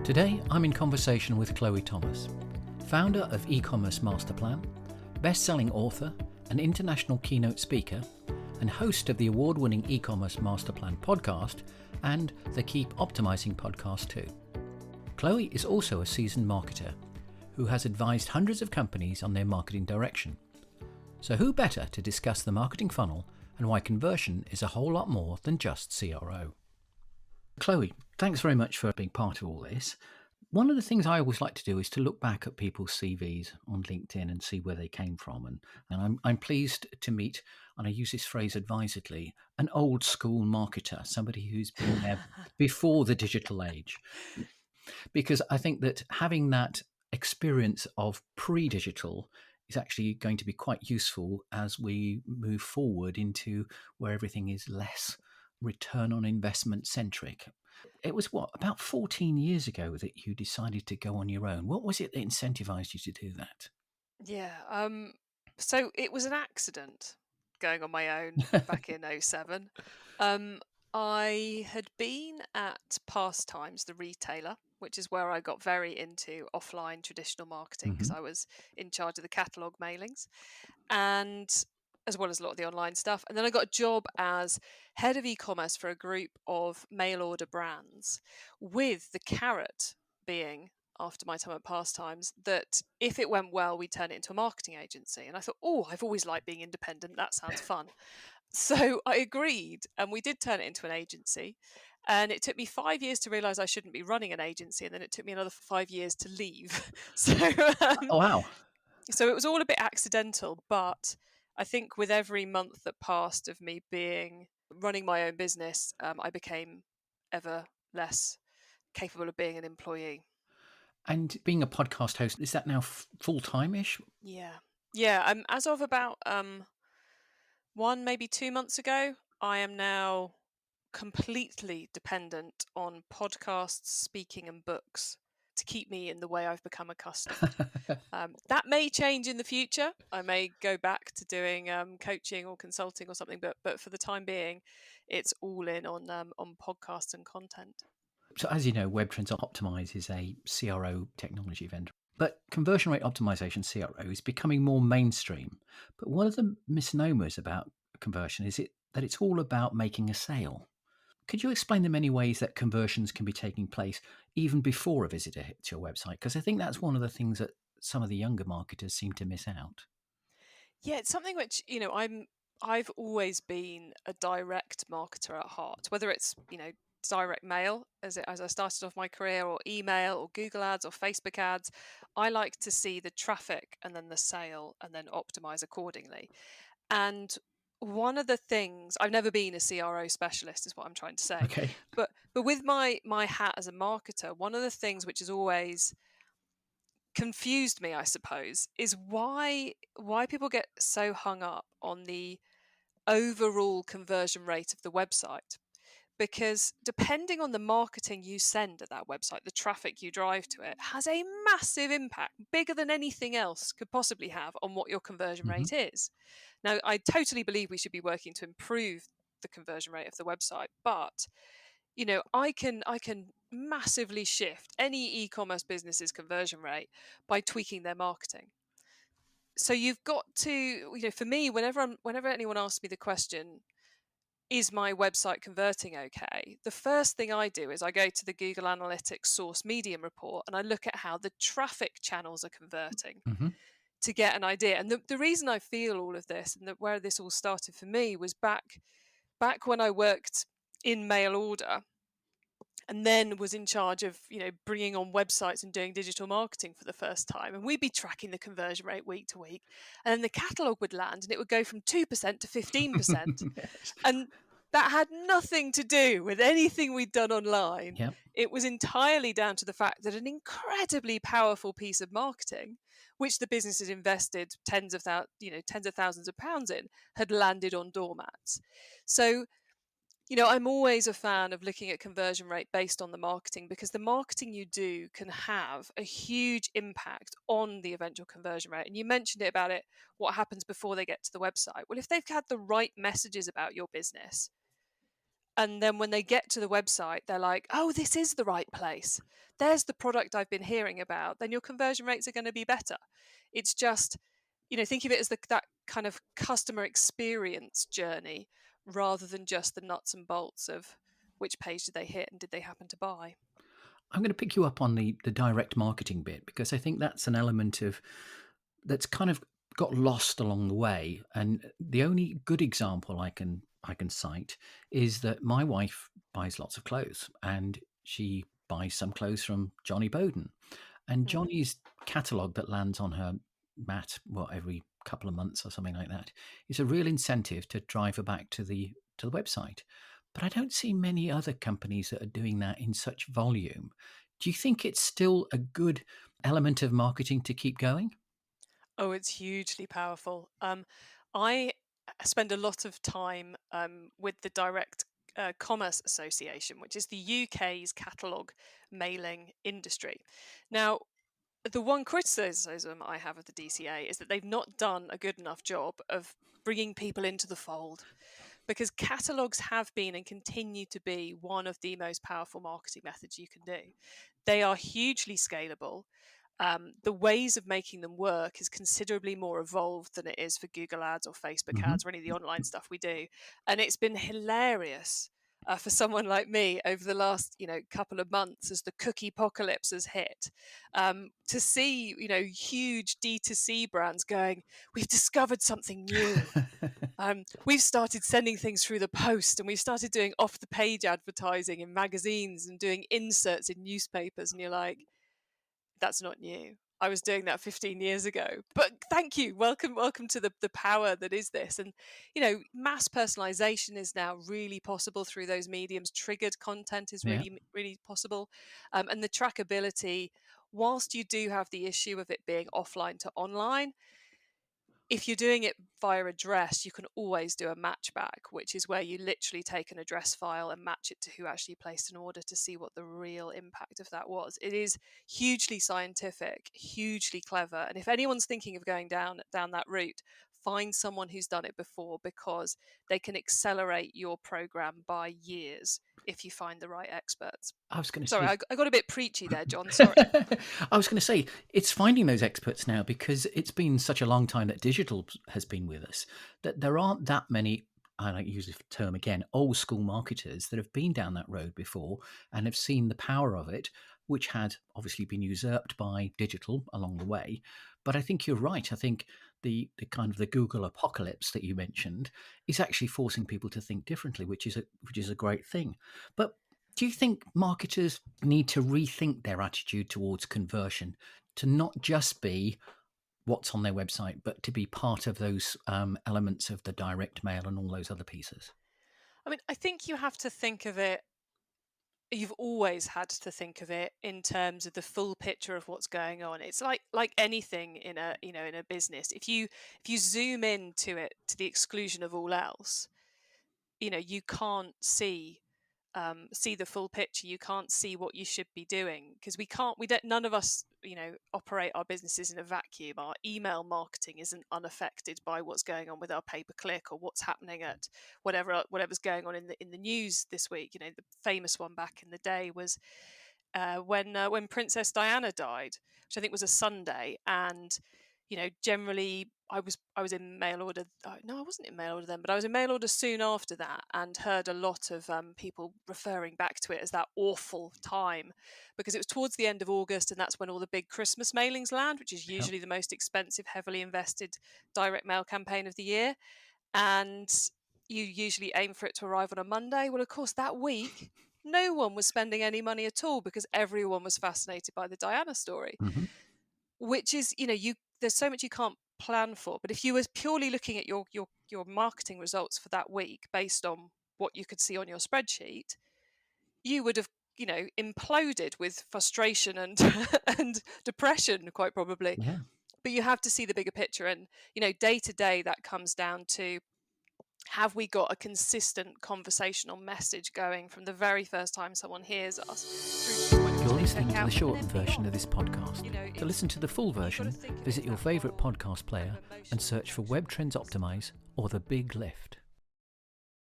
Today, I'm in conversation with Chloe Thomas, founder of eCommerce MasterPlan, best-selling author, an international keynote speaker, and host of the award-winning eCommerce MasterPlan podcast and the Keep Optimising podcast too. Chloe is also a seasoned marketer who has advised hundreds of companies on their marketing direction. So who better to discuss the marketing funnel and why conversion is a whole lot more than just CRO? Chloe, thanks very much for being part of all this. One of the things I always like to do is to look back at people's CVs on LinkedIn and see where they came from. And I'm pleased to meet, and I use this phrase advisedly, an old school marketer, somebody who's been there before the digital age. Because I think that having that experience of pre-digital is actually going to be quite useful as we move forward into where everything is less return on investment centric. It was about 14 years ago that you decided to go on your own. What was it that incentivized you to do that? Yeah, so it was an accident going on my own back in '07. I had been at Pastimes, the retailer, which is where I got very into offline traditional marketing because I was in charge of the catalogue mailings, and as well as a lot of the online stuff. And then I got a job as head of e-commerce for a group of mail order brands, with the carrot being, after my time at Pastimes, that if it went well, we'd turn it into a marketing agency. And I thought, oh, I've always liked being independent. That sounds fun. So I agreed, and we did turn it into an agency. And it took me 5 years to realize I shouldn't be running an agency. And then it took me another 5 years to leave. So, Oh, wow. so it was all a bit accidental. But I think with every month that passed of me running my own business, I became ever less capable of being an employee. And being a podcast host, is that now full-time-ish? Yeah. As of about maybe 2 months ago, I am now completely dependent on podcasts, speaking, and books to keep me in the way I've become accustomed. That may change in the future. I may go back to doing coaching or consulting or something, but for the time being, it's all in on podcasts and content. So as you know, Webtrends Optimize is a CRO technology vendor. But conversion rate optimization, CRO, is becoming more mainstream. But one of the misnomers about conversion is that it's all about making a sale. Could you explain the many ways that conversions can be taking place even before a visitor hits your website? Because I think that's one of the things that some of the younger marketers seem to miss out. Yeah, it's something which, I've always been a direct marketer at heart, whether it's, direct mail as I started off my career, or email or Google ads or Facebook ads. I like to see the traffic and then the sale and then optimize accordingly. And one of the things, I've never been a CRO specialist is what I'm trying to say. Okay. But with my hat as a marketer, one of the things which has always confused me, I suppose, is why people get so hung up on the overall conversion rate of the website. Because depending on the marketing you send at that website, the traffic you drive to it has a massive impact, bigger than anything else could possibly have, on what your conversion rate is. Now, I totally believe we should be working to improve the conversion rate of the website, but I can massively shift any e-commerce business's conversion rate by tweaking their marketing. So you've got to, for me, whenever anyone asks me the question, is my website converting okay? The first thing I do is I go to the Google Analytics source medium report and I look at how the traffic channels are converting to get an idea. And the reason I feel all of this, and where this all started for me, was back when I worked in mail order, and then was in charge of bringing on websites and doing digital marketing for the first time. And we'd be tracking the conversion rate week to week, and then the catalogue would land and it would go from 2% to 15%. Yes. And that had nothing to do with anything we'd done online. Yep. It was entirely down to the fact that an incredibly powerful piece of marketing, which the business had invested tens of thousands of pounds in, had landed on doormats. So I'm always a fan of looking at conversion rate based on the marketing, because the marketing you do can have a huge impact on the eventual conversion rate. And you mentioned what happens before they get to the website. Well, if they've had the right messages about your business And then when they get to the website, they're like, oh, this is the right place. There's the product I've been hearing about. Then your conversion rates are going to be better. It's just, think of it as that kind of customer experience journey rather than just the nuts and bolts of which page did they hit and did they happen to buy. I'm going to pick you up on the direct marketing bit, because I think that's an element that's kind of got lost along the way. And the only good example I can cite is that my wife buys lots of clothes, and she buys some clothes from Johnny Bowden. And Johnny's catalogue that lands on her mat, every couple of months or something like that, is a real incentive to drive her back to the website. But I don't see many other companies that are doing that in such volume. Do you think it's still a good element of marketing to keep going? Oh, it's hugely powerful. I spend a lot of time with the Direct Commerce Association, which is the UK's catalogue mailing industry. Now, the one criticism I have of the DCA is that they've not done a good enough job of bringing people into the fold, because catalogues have been and continue to be one of the most powerful marketing methods you can do. They are hugely scalable. The ways of making them work is considerably more evolved than it is for Google ads or Facebook ads or any of the online stuff we do. And it's been hilarious for someone like me over the last, couple of months as the cookie apocalypse has hit, to see, huge D2C brands going, we've discovered something new. We've started sending things through the post, and we've started doing off the page advertising in magazines and doing inserts in newspapers. And you're like, that's not new. I was doing that 15 years ago. But thank you. Welcome to the power that is this. And, mass personalization is now really possible through those mediums. Triggered content is really, really possible. And the trackability, whilst you do have the issue of it being offline to online, if you're doing it via address, you can always do a matchback, which is where you literally take an address file and match it to who actually placed an order to see what the real impact of that was. It is hugely scientific, hugely clever. And if anyone's thinking of going down that route, find someone who's done it before, because they can accelerate your program by years if you find the right experts. I was going to Sorry, say, I got a bit preachy there, John. Sorry. I was going to say, it's finding those experts now, because it's been such a long time that digital has been with us, that there aren't that many, I like to use the term again, old school marketers that have been down that road before and have seen the power of it, which had obviously been usurped by digital along the way. But I think you're right. I think the kind of the Google apocalypse that you mentioned is actually forcing people to think differently, which is a great thing. But do you think marketers need to rethink their attitude towards conversion, to not just be what's on their website, but to be part of those elements of the direct mail and all those other pieces? I mean, I think you have to think of it, you've always had to think of it in terms of the full picture of what's going on. It's like anything in a business. If you zoom into it to the exclusion of all else, you can't see the full picture. You can't see what you should be doing, because none of us operate our businesses in a vacuum. Our email marketing isn't unaffected by what's going on with our pay-per-click or what's happening at whatever's going on in the news this week. The famous one back in the day was when Princess Diana died, which I think was a Sunday. And generally I was in mail order. No, I wasn't in mail order then, but I was in mail order soon after that, and heard a lot of people referring back to it as that awful time, because it was towards the end of August, and that's when all the big Christmas mailings land, which is usually the most expensive, heavily invested direct mail campaign of the year. And you usually aim for it to arrive on a Monday. Well, of course, that week, no one was spending any money at all, because everyone was fascinated by the Diana story, which is, there's so much you can't plan for. But if you were purely looking at your marketing results for that week based on what you could see on your spreadsheet, you would have imploded with frustration and and depression, quite probably. Yeah. But you have to see the bigger picture, and day to day that comes down to, have we got a consistent conversational message going from the very first time someone hears us through to the point at which You're they listening check to out, the and shortened then version of beyond. this podcast. To listen to the full version, visit your favourite podcast player and search for Webtrends Optimize or The Big Lift.